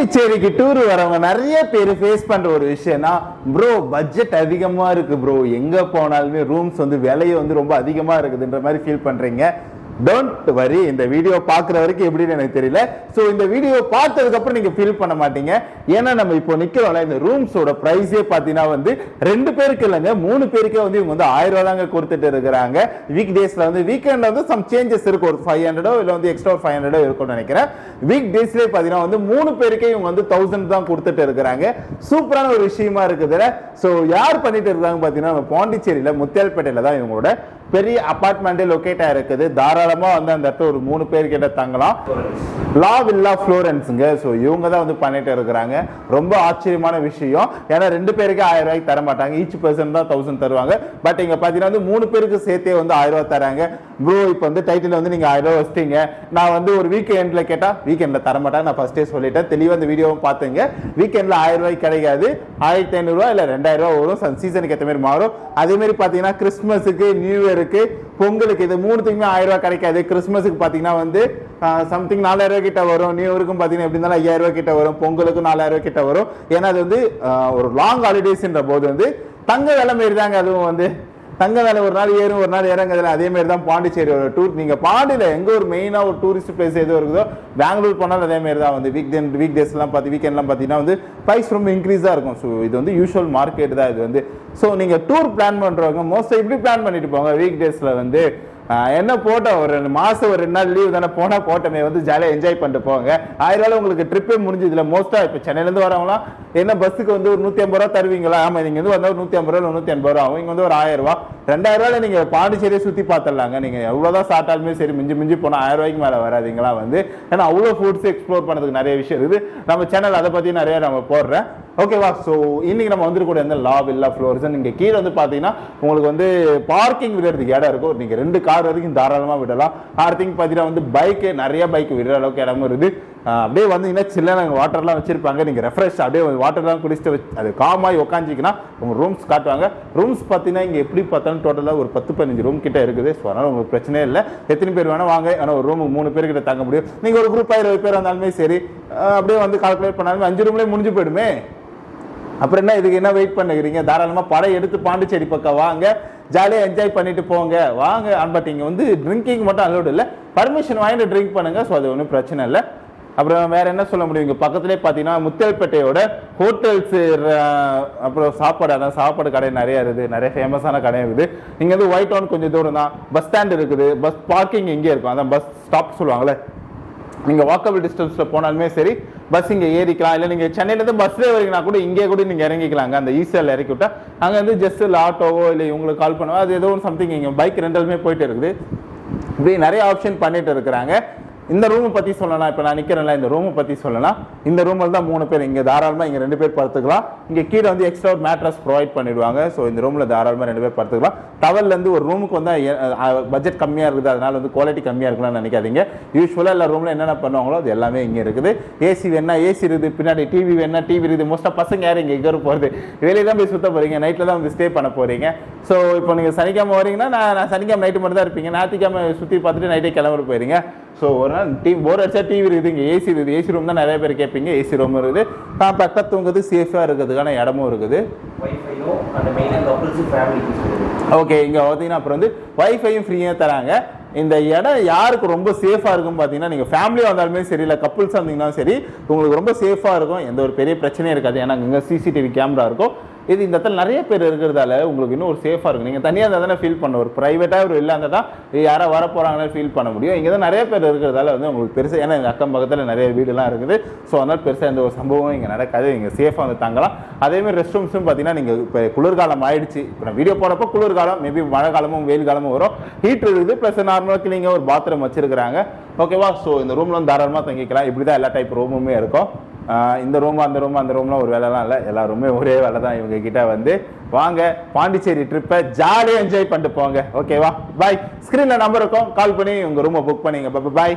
பாண்டிச்சேரிக்கு டூர் வரவங்க நிறைய பேர் ஃபேஸ் பண்ற ஒரு விஷயம்னா, ப்ரோ பட்ஜெட் அதிகமா இருக்கு ப்ரோ, எங்க போனாலுமே ரூம்ஸ் வந்து விலையை வந்து ரொம்ப அதிகமா இருக்குதுன்ற மாதிரி ஃபீல் பண்றீங்க. டோன்ட் வரி, இந்த வீடியோ பார்க்குற வரைக்கும் எப்படின்னு எனக்கு தெரியல. ஸோ இந்த வீடியோ பார்த்ததுக்கு அப்புறம் நீங்க ஃபீல் பண்ண மாட்டீங்க. ஏன்னா நம்ம இப்போ நிக்கிறோம்ல, இந்த ரூம்ஸோட பிரைஸே பார்த்தீங்கன்னா வந்து 2 பேருக்கு இல்லைங்க, 3 பேருக்கே வந்து இவங்க வந்து 1000 ரூபா தாங்க கொடுத்துட்டு இருக்கிறாங்க. வீக் டேஸ்ல வந்து, வீக்கெண்ட்ல வந்து சம் சேஞ்சஸ் இருக்கும், ஒரு 500 இல்லை வந்து எக்ஸ்ட்ரா 500 இருக்கும்னு நினைக்கிறேன். வீக் டேஸ்லேயே பார்த்தீங்கன்னா வந்து 3 பேருக்கே இவங்க வந்து 1000 தான் கொடுத்துட்டு இருக்கிறாங்க. சூப்பரான ஒரு விஷயமா இருக்குது. ஸோ யார் பண்ணிட்டு இருக்காங்க பார்த்தீங்கன்னா, பாண்டிச்சேரியில முத்தியால்பேட்டையில தான் இவங்களோட பெரிய அபார்ட்மெண்டே லொகேட் ஆயிருக்குது. தாராளமா வந்து அந்த இடத்துல ஒரு 3 பேர் கிட்ட தங்கலாம். லா வில்லா ஃப்ளோரன்ஸுங்க. ஸோ இவங்க தான் வந்து பண்ணிட்டு இருக்கிறாங்க. ரொம்ப ஆச்சரியமான விஷயம். ஏன்னா 2 பேருக்கு 1000 ரூபாய்க்கு தர மாட்டாங்க, ஈச் பர்சன் தான் 1000 தருவாங்க. பட் இங்க பாத்தீங்கன்னா வந்து 3 பேருக்கு சேர்த்தே வந்து 1000 ரூபாய் தராங்க. ப்ரோ இப்போ வந்து டைட்டில் வந்து நீங்க 1000 ரூபாய் வச்சிட்டீங்க, நான் வந்து ஒரு வீக்கெண்ட்ல கேட்டா வீக்கெண்ட்ல தர மாட்டாங்க, நான் ஃபர்ஸ்டே சொல்லிட்டேன். தெளிவா இந்த வீடியோவும் பாத்துங்க. வீக்கெண்ட்ல 1000 ரூபாய்க்கு கிடைக்காது, 1500 ரூபாய் இல்ல 2000 ரூபாய் வரும். சீசனுக்கு ஏற்ற மாதிரி மாறும். அதே மாதிரி பாத்தீங்கன்னா கிறிஸ்துமஸுக்கு, நியூ இயருக்கு, பொங்கலுக்கு இது 3த்துக்குமே 1000 ரூபாய் கிடைக்காது. கிறிஸ்துமஸுக்கு பாத்தீங்கன்னா வந்து சம்திங் 4000 ரூபாய் கிட்ட வரும். நியூ இயருக்கும் பாத்தீங்கன்னா எப்படி இருந்தாலும் 5000 ரூபாய் கிட்ட வரும். பொங்கலுக்கும் 4000 ரூபாய் கிட்ட வரும். ஏன்னா அது வந்து ஒரு லாங் ஹாலிடேஸ்ன்ற போது வந்து தங்க விலை மாரி தாங்க. அதுவும் வந்து தங்க விலை ஒரு நாள் ஏறும் ஒரு நாள் இறங்குதுல, அதே மாதிரி தான் பாண்டிச்சேரியோட டூர். நீங்க பாண்டியில எங்க ஒரு மெயினா ஒரு டூரிஸ்ட் பிளேஸ் எது இருக்குதோ, பெங்களூர் போனாலும் அதே மாதிரி தான் வந்து வீக் டேஸ் எல்லாம் வீக்கெண்ட்லாம் பாத்தீங்கன்னா வந்து பிரைஸ் ரொம்ப இன்க்ரீஸா இருக்கும். ஸோ இது வந்து யூஷுவல் மார்க்கெட் தான் இது வந்து. ஸோ நீங்க டூர் பிளான் பண்றவங்க மோஸ்டா இப்படி பிளான் பண்ணிட்டு போங்க. வீக் டேஸ்ல வந்து என்ன போட்ட ஒரு 2 மாசம் ஒரு 2 நாள் லீவ் தானே, போனா போட்டமே வந்து ஜாலியாக என்ஜாய் பண்ணிட்டு போங்க. 1000 ரூபாய் உங்களுக்கு ட்ரிப்பே முடிஞ்சதுல. மோஸ்டா இப்போ சென்னையிலேருந்து வரவங்களாம் என்ன பஸ்ஸுக்கு வந்து ஒரு 150 ரூபா தருவீங்களா? ஆமா, நீங்க வந்து வந்தா ஒரு 150 ரூபா 180 ரூபா ஆகும். இங்க வந்து ஒரு 1000 ரூபாய் 2000 ரூபாயில நீங்க பாண்டிச்சேரியை சுத்தி பார்த்துடலாங்க. நீங்க எவ்வளவுதான் சாப்பிட்டாலுமே சரி, மிஞ்சி போனா 1000 ரூபாய்க்கு மேல வராதிங்களா வந்து. ஏன்னா அவ்வளவு ஃபுட்ஸ் எக்ஸ்ப்ளோர் பண்ணதுக்கு நிறைய விஷயம் இருக்குது. நம்ம சேனல் அதை பத்தி நிறைய நம்ம போடுறேன். ஓகேவா? ஸோ இன்னைக்கு நம்ம வந்துருக்கூடிய இந்த லா வில்லா ஃப்ளோர்ஸ், நீங்க கீழே வந்து பாத்தீங்கன்னா உங்களுக்கு வந்து பார்க்கிங் விடுறதுக்கு இடம் இருக்கும். நீங்க 2 கார் வரைக்கும் தாராளமா விடலாம். ஆர்த்திங் பாத்தீங்கன்னா வந்து பைக்கு, நிறைய பைக் விடுற அளவுக்கு இடமும் இருக்குது. அப்படியே வந்தீங்கன்னா சில்ல வாட்டர்லாம் வச்சிருப்பாங்க. நீங்க ரெஃப்ரெஷ் அப்படியே வாட்டர்லாம் குடிச்சிட்டு அது காமாய் உட்காந்துச்சிங்கன்னா உங்க ரூம்ஸ் காட்டுவாங்க. ரூம்ஸ் பார்த்தீங்கன்னா இங்க எப்படி பார்த்தாலும் டோட்டலாக ஒரு 10-15 ரூம் கிட்ட இருக்குது. ஸோ அதனால உங்களுக்கு பிரச்சனையே இல்லை. எத்தனை பேர் வேணா வாங்க. ஆனால் ஒரு ரூம் 3 பேர் கிட்ட தங்க முடியும். நீங்க ஒரு குரூப் 20 பேர் வந்தாலுமே சரி, அப்படியே வந்து கால்குலேட் பண்ணாலுமே 5 ரூம்லேயே முடிஞ்சு போயிடுமே. அப்புறம் என்ன, இதுக்கு என்ன வெயிட் பண்ணுறீங்க? தாராளமா படம் எடுத்து பாண்டிச்சேரி பக்கம் வாங்க, ஜாலியாக என்ஜாய் பண்ணிட்டு போங்க வாங்க. பட் இங்கே வந்து ட்ரிங்கிங் மட்டும் அலோடு இல்லை, பர்மிஷன் வாங்கிட்டு ட்ரிங்க் பண்ணுங்க. ஸோ அது ஒன்றும் பிரச்சனை இல்லை. அப்புறம் வேற என்ன சொல்ல முடியும், இங்கே பக்கத்துலேயே பார்த்தீங்கன்னா முத்தியால்பேட்டையோட ஹோட்டல்ஸ், அப்புறம் சாப்பாடு கடை நிறைய இருக்குது. நிறைய ஃபேமஸான கடை இருக்குது. இங்கே வந்து ஒயிட் டவுன் கொஞ்சம் தூரம் தான். பஸ் ஸ்டாண்ட் இருக்குது, பஸ் பார்க்கிங் இங்கே இருக்கும். அதான் பஸ் ஸ்டாப் சொல்லுவாங்களே. நீங்க வாக்கபிள் டிஸ்டன்ஸ்ல போனாலுமே சரி, பஸ் இங்க ஏறிக்கலாம். இல்லை நீங்க சென்னையில இருந்து பஸ்ல வரீங்கன்னா கூட இங்கே கூட நீங்க இறங்கிக்கலாங்க. அந்த ஈஸியால இறக்கி விட்டா அங்க வந்து ஜஸ்ட் ஆட்டோவோ இல்லை உங்களுக்கு கால் பண்ணுவோம், அது ஏதோ சம்திங். இங்க பைக் ரெண்டலுமே போயிட்டு இருக்குது. இப்படி நிறைய ஆப்ஷன் பண்ணிட்டு இருக்கிறாங்க. இந்த ரூமை பத்தி சொல்லலாம். இப்போ நான் நிக்கிறேன்ல, இந்த ரூமை பத்தி சொல்லலாம். இந்த ரூமில் தான் 3 பேர். இங்க தாராளமா இங்க 2 பேர் படுத்துக்கலாம். இங்க கீழே வந்து எக்ஸ்ட்ரா ஒரு மேட்ரஸ் ப்ரொவைட் பண்ணிடுவாங்க. ஸோ இந்த ரூம்ல தாராளமா 2 பேர் படுத்துக்கலாம். டவல்ல இருந்து ஒரு ரூமுக்கு வந்து பட்ஜெட் கம்மியா இருக்குது, அதனால வந்து குவாலிட்டி கம்மியா இருக்கலாம்னு நினைக்காதீங்க. யூஸ்வலா எல்லா ரூம்ல என்னென்ன பண்ணுவாங்களோ அது எல்லாமே இங்க இருக்குது. ஏசி வேணா ஏசி இருக்குது, பின்னாடி டிவி வேணா டிவி இருக்குது. மோஸ்டா பசங்க யாரும் இங்க போறது, வெளியே தான் போய் சுத்த போறீங்க, நைட்ல தான் வந்து ஸ்டே பண்ண போறீங்க. ஸோ இப்போ நீங்க சனிக்கிழமை வரீங்கன்னா நான் சனிக்கிழமை நைட்டு மட்டும் தான் இருப்பீங்க. ஞாயிற்றுக்கிழமை சுற்றி பார்த்துட்டு நைட்டே கிளம்பி போயிருங்க. ஸோ ஒரு நாள் போர் அடிச்சா டிவி இருக்குது, இங்கே ஏசி இருக்குது. ஏசி ரூம் தான் நிறைய பேர் கேட்பீங்க. ஏசி ரூம் இருக்குது, காம்பேக்டாக தூங்குறது, சேஃபாக இருக்கிறதுக்கான இடமும் இருக்குது. ஓகே, இங்கே பார்த்தீங்கன்னா அப்புறம் வந்து வைஃபையும் ஃப்ரீயாக தராங்க. இந்த இடம் யாருக்கு ரொம்ப சேஃபாக இருக்கும் பார்த்தீங்கன்னா, நீங்கள் ஃபேமிலியாக வந்தாலுமே சரி, இல்லை கப்புள்ஸாக இருந்தீங்கன்னா சரி, உங்களுக்கு ரொம்ப சேஃபாக இருக்கும். எந்த ஒரு பெரிய பிரச்சனையும் இருக்காது. ஏன்னா இங்கே சிசிடிவி கேமரா இருக்கும். இது இந்த இடத்துல நிறைய பேர் இருக்கிறதால உங்களுக்கு இன்னும் ஒரு சேஃபாக இருக்கும். நீங்கள் தனியாக இருந்தால் தானே ஃபீல் பண்ண, ஒரு ப்ரைவேட்டாக ஒரு இல்லை இருந்தால் தான் யாராவது வர போகிறாங்கன்னு ஃபீல் பண்ண முடியும். இங்கே தான் நிறைய பேர் இருக்கிறதால வந்து உங்களுக்கு பெருசாக, ஏன்னா எங்கள் அக்கம் பக்கத்தில் நிறைய வீடுலாம் இருக்குது. ஸோ அதனால் பெருசாக எந்த ஒரு சம்பவம் இங்கே நடக்காது. இங்கே சேஃபாக வந்து தங்கலாம். அதேமாதிரி ரெஸ்ட் ரூம்ஸும் பார்த்தீங்கன்னா, நீங்கள் இப்போ குளிர்காலம் ஆயிடுச்சு, இப்போ நான் வீடியோ போகிறப்போ குளிர்காலம், மேபி மழை காலமும் வெயில் காலமும் வரும். ஹீட்டர் இருக்குது, ப்ளஸ் நார்மலாக நீங்கள் ஒரு பாத்ரூம் வச்சிருக்கிறாங்க. ஓகேவா? ஸோ இந்த ரூமில் வந்து தாராளமாக தங்கிக்கலாம். இப்படி தான் எல்லா டைப் ரூமுமே இருக்கும். இந்த ரூம் அந்த ரூம்லாம் ஒரு வேலைலாம் இல்லை, எல்லா ரூமே ஒரே வேலை தான். இவங்க கிட்ட வந்து வாங்க, பாண்டிச்சேரி ட்ரிப்பை ஜாலியாக என்ஜாய் பண்ணிட்டு போங்க. ஓகேவா? பாய். ஸ்க்ரீனில் நம்பர் இருக்கும், கால் பண்ணி உங்கள் ரூமை புக் பண்ணிங்க. பாய்.